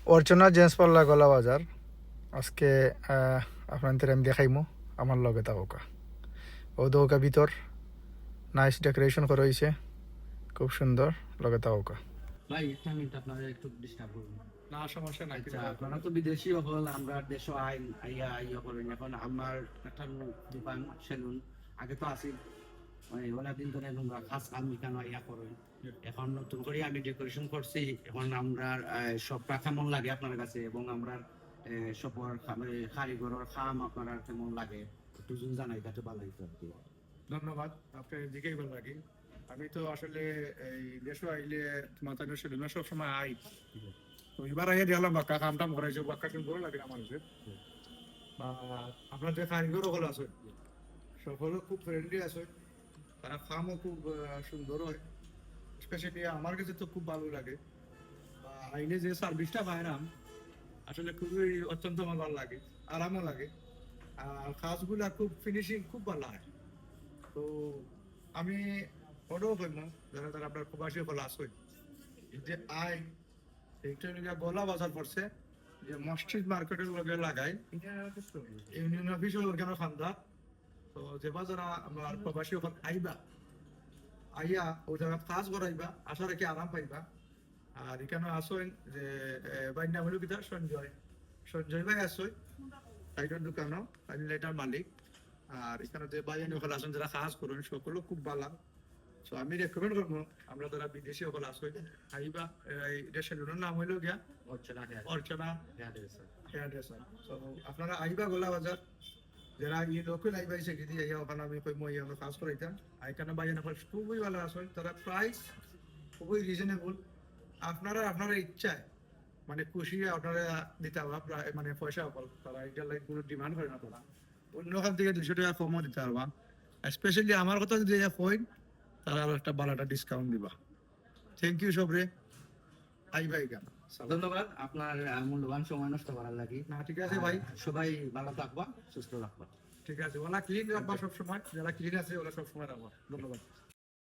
অর্চনা gents parlour গলা বাজার আজকে আপনাদের আমি দেখাইমু আমার লগে তাওকা ও দৌকা ভিতর নাইস ডেকোরেশন করা হয়েছে খুব সুন্দর লগে তাওকা ভাই একটা মিনিট আপনারা একটু ডিস্টার্ব করুন। না সমস্যা নাই আচ্ছা, আপনারা তো বিদেশি হল, আমরা দেশ আইন আইয়া আইয়া করেন। এখন আমার একটা দোকান সেলুন আগে তো আসি, মানে অনেকদিন ধরে আমরা খাস আমি কেন ইয়া করেন। এখন নতুন করে আমি ডেকোরেশন করছি। এখন আমরা সবটা কেমন লাগে আপনার কাছে, এবং আমরা সবর কারিগরের খাম আপনারা কেমন লাগে একটু যদি জানাই তাতে ভালো হইতো আর কি। ধন্যবাদ, আপনার দিকেই ভালো লাগে। আমি তো আসলে এই দেশে আইলে মাথা দেশে না সবসময় আই। তো এবার আইয়া দেখলাম বাক্কা কাম টাম করাইছে, বাক্কা শুন ভালো লাগে আমার কাছে। আপনার যে কারিগর হল আছে সকলে খুব ফ্রেন্ডলি আছে, তারা খামও খুব সুন্দর হয়। স্পেশালি আমার কাছে তো খুব ভালো লাগে। আইনে যে সার্ভিসটা পাইলাম আসলে খুবই অত্যন্ত ভালো লাগে, আরামও লাগে। আর কাজগুলা খুব ফিনিশিং খুব ভালো হয়। তো আমি অর্ডার করলাম যারা যারা আপনার প্রবাসী হল আসবে যে আই এইটা নিয়ে গলা বাজার পড়ছে যে মসজিদ মার্কেটের লগে লাগাই ইউনিয়ন অফিস কেন খান্দা। তো যে যারা আমার প্রবাসী হল আইবা আইয়া ও জায়গা কাজ করাইবা, আশা রেখে আরাম পাইবা। আর এখানে আসেন যে বাইর নাম হলো কিতা সঞ্জয়, সঞ্জয় ভাই আসই টাইটার দোকানও আমি এটার মালিক। আর এখানে যে বাইরে হল আসেন যারা কাজ করুন সকলে খুব ভালো। সো আমি রেকমেন্ড করবো আমরা যারা বিদেশি হল আসই আইবা। এই রেস্টুরেন্টের নাম হইলো গিয়া অর্চনা হেয়ার ড্রেসার। সো আপনারা আইবা গোলা বাজার, যারা এই লোকাল আইবা এসে গিয়ে আইয়া ওখানে আমি কই মই আমরা কাজ করাইতাম। এখানে বাইরে না খুবই ভালো আসেন, তারা প্রাইস খুবই রিজনেবল। আপনারা ইচ্ছায় মানে খুশি আপনারা দিতে পারবা, মানে পয়সা অকল তারা এটা লাইক কোনো ডিমান্ড করে না। তারা অন্যখান থেকে 200 টাকা কমও দিতে পারবা। স্পেশালি আমার কথা যদি কই তারা আরো একটা ভালো একটা ডিসকাউন্ট দিবা। থ্যাংক ইউ সবরে, আইবা এখানে। ধন্যবাদ আপনার মূল্যবান সময় নষ্ট করার লাগি। না ঠিক আছে ভাই, সবাই ভালো থাকবা, সুস্থ থাকবা। ঠিক আছে। ওরা ক্লিন রাখবা সবসময়, যারা ক্লিন আছে ওরা সবসময় রাখবা। ধন্যবাদ।